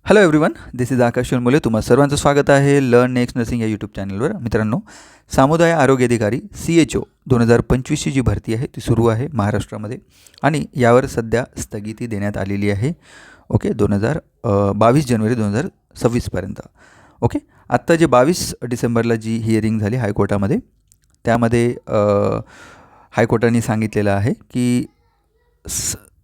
Hello everyone, this is आकाश मुले. तुम्हा सर्वांचं स्वागत आहे लर्न नेक्स्ट नर्सिंग या यूट्यूब चॅनलवर. मित्रांनो, सामुदाय आरोग्य अधिकारी CHO 2025ची जी भरती आहे ती सुरू आहे महाराष्ट्रामध्ये आणि यावर सध्या स्थगिती देण्यात आलेली आहे. ओके, 22 जानेवारी 2026पर्यंत. ओके, आत्ता जे 22 डिसेंबरला जी हिअरिंग झाली हायकोर्टामध्ये, त्यामध्ये हायकोर्टाने सांगितलेलं आहे की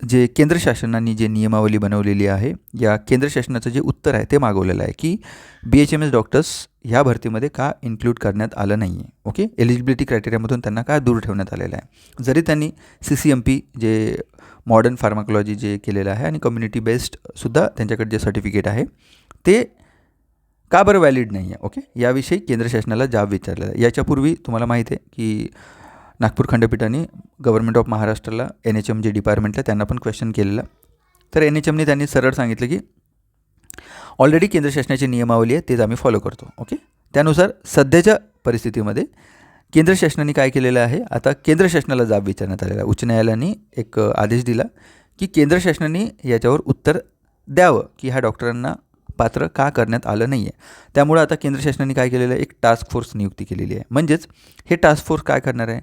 जे केंद्र शासनाने जे नियमावली बनवलेली आहे, या केंद्र शासनाचं जे उत्तर आहे ते मागवलेलं आहे की BHMS डॉक्टर्स ह्या भरतीमध्ये का इन्क्लूड करण्यात आलं नाही आहे. ओके, एलिजिबिलिटी क्रायटेरियामधून त्यांना का दूर ठेवण्यात आलेलं आहे. जरी त्यांनी CCMP जे मॉडर्न फार्माकोलॉजी जे केलेलं आहे आणि कम्युनिटी बेस्डसुद्धा त्यांच्याकडे जे सर्टिफिकेट आहे ते का बरं व्हॅलिड नाही आहे. ओके, याविषयी केंद्र शासनाला जाब विचारलेला आहे. याच्यापूर्वी तुम्हाला माहिती आहे की नागपूर खंडपीठाने गव्हर्नमेंट ऑफ महाराष्ट्राला NHM जे डिपार्टमेंटला त्यांना पण क्वेश्चन केलेलं. तर NHMने त्यांनी सरळ सांगितलं की ऑलरेडी केंद्र शासनाची नियमावली आहे तेच आम्ही फॉलो करतो. ओके, त्यानुसार सध्याच्या परिस्थितीमध्ये केंद्र शासनाने काय केलेलं आहे, आता केंद्र शासनाला जाब विचारण्यात आलेला. उच्च न्यायालयाने एक आदेश दिला की केंद्र शासनाने याच्यावर उत्तर द्यावं की ह्या डॉक्टरांना पात्र का करण्यात आलं नाही आहे. त्यामुळं आता केंद्र शासनाने काय केलेलं आहे, एक टास्क फोर्स नियुक्ती केलेली आहे. म्हणजेच हे टास्क फोर्स काय करणार आहे,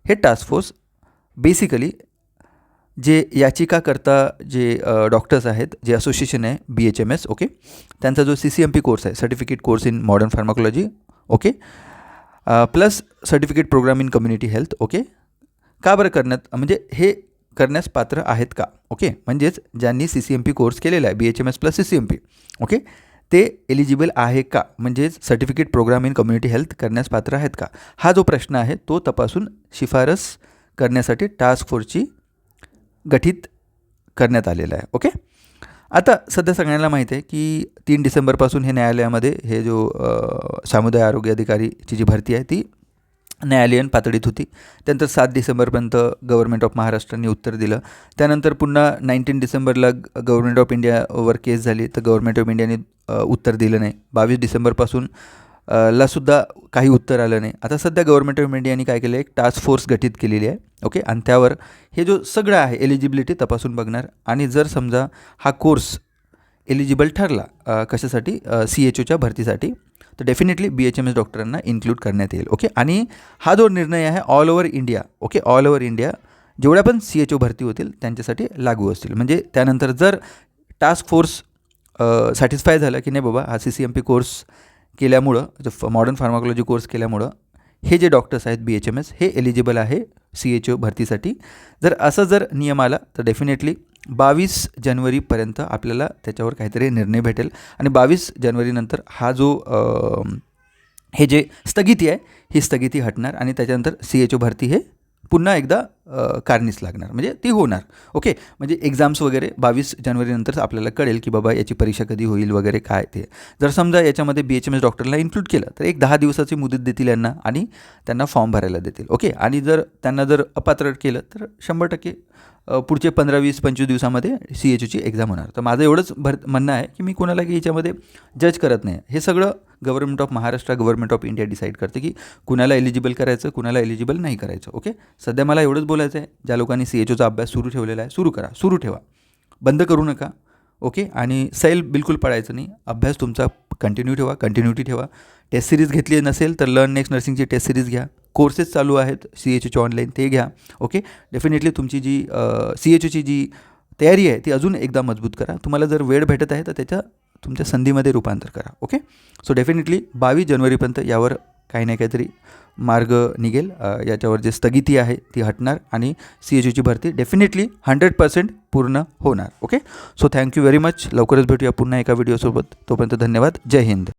हे टास्क फोर्स बेसिकली जे याचिकाकर्ता जे डॉक्टर्स आहेत, जे असोसिएशन आहे BHMS, ओके, त्यांचा जो CCMP कोर्स आहे, certificate course in modern pharmacology, okay, plus certificate programme in community health, okay, का बरं करण्यात, म्हणजे हे करण्यास पात्र आहेत का. ओके, म्हणजेच ज्यांनी CCMP कोर्स केलेला आहे BHMS प्लस CCMP, ओके, ते एलिजिबल आहे का, म्हणजेच certificate programme in community health करण्यास पात्र आहेत का, हा जो प्रश्न आहे तो तपासून शिफारस करण्यासाठी टास्क फोर्सची गठीत करण्यात आलेला आहे. ओके, आता सध्या सगळ्यांना माहिती आहे की 3 डिसेंबरपासून हे न्यायालयामध्ये हे जो सामुदाय आरोग्य अधिकारीची जी भरती आहे ती न्यायालयीन पातळीत होती. त्यानंतर 7 डिसेंबरपर्यंत गव्हर्नमेंट ऑफ महाराष्ट्राने उत्तर दिलं. त्यानंतर पुन्हा 19 डिसेंबरला गव्हर्नमेंट ऑफ इंडियावर केस झाली, तर गव्हर्नमेंट ऑफ इंडियाने उत्तर दिलं नाही. 22 डिसेंबरपासून लासुद्धा काही उत्तर आलं नाही. आता सध्या गव्हर्नमेंट ऑफ इंडियाने काय केलं आहे, एक टास्क फोर्स गठीत केलेली आहे. ओके, आणि त्यावर हे जो सगळं आहे एलिजिबिलिटी तपासून बघणार आणि जर समजा हा कोर्स एलिजिबल ठरला कशासाठी, CHOच्या भरतीसाठी, तर डेफिनेटली BHMS डॉक्टरांना इन्क्लूड करण्यात येईल. ओके, आणि हा जो निर्णय आहे all over India, okay, all over India जेवढ्या पण CHO भरती होतील त्यांच्यासाठी लागू असतील. म्हणजे त्यानंतर जर टास्क फोर्स सॅटिस्फाय झालं की नाही बाबा हा CCMP कोर्स केल्यामुळं, जो मॉडर्न फार्माकोलॉजी कोर्स केल्यामुळं हे जे डॉक्टर्स आहेत BHMS हे एलिजिबल आहे CHO भरतीसाठी, जर नियम आला तर डेफिनेटली 22 जानेवारीपर्यंत आपल्याला त्याच्यावर काहीतरी निर्णय भेटेल आणि 22 जानेवारीनंतर हा जो हे जे स्थगिती आहे ही स्थगिती हटणार आणि त्याच्यानंतर CHO भरती हे पुन्हा एकदा कारणीस लागणार, म्हणजे ती होणार. ओके, म्हणजे एक्झाम्स वगैरे 22 जानेवारीनंतर आपल्याला कळेल की बाबा याची परीक्षा कधी होईल वगैरे काय ते. जर समजा याच्यामध्ये BHMS डॉक्टरला इन्क्लूड केलं तर एक 10 दिवसाची मुदत देतील यांना आणि त्यांना फॉर्म भरायला देतील. ओके, आणि त्यांना अपात्र केलं तर 100% पुढचे 15, 20, 25 दिवसामध्ये CHOची एक्झाम होणार. तर माझं एवढंच म्हणणं आहे की मी कोणाला की याच्यामध्ये जज करत नाही. हे सगळं government of Maharashtra, government of India decide करते की कुणाला एलिजिबल करायचं, कुणाला एलिजिबल नाही करायचं. ओके, सध्या मला एवढंच बोलायचं आहे, ज्या लोकांनी CHOचा अभ्यास सुरू ठेवलेला आहे सुरू करा, सुरू ठेवा, बंद करू नका. ओके, आणि सैल बिलकुल पडायचं नाही, अभ्यास तुमचा कंटिन्यू ठेवा, कंटिन्युटी ठेवा. टेस्ट सिरीज घेतली नसेल तर लर्न नेक्स्ट नर्सिंगची टेस्ट सिरीज घ्या. कोर्सेस चालू आहेत CHOचे ऑनलाईन, ते घ्या. ओके, डेफिनेटली तुमची जी CHOची जी तयारी आहे ती अजून एकदा मजबूत करा. तुम्हाला जर वेळ भेटत आहे तर तुमच्या संधीमध्ये रूपांतर करा. ओके, सो डेफिनेटली 22 जानेवारीपर्यंत यावर काही ना काहीतरी मार्ग निघेल. याच्यावर जे स्थगिती आहे ती हटणार आणि CHOची भरती डेफिनेटली 100% पूर्ण होणार. Okay, so thank you very much. लवकरच भेटूया पुन्हा एका व्हिडिओसोबत. तोपर्यंत धन्यवाद. जय हिंद.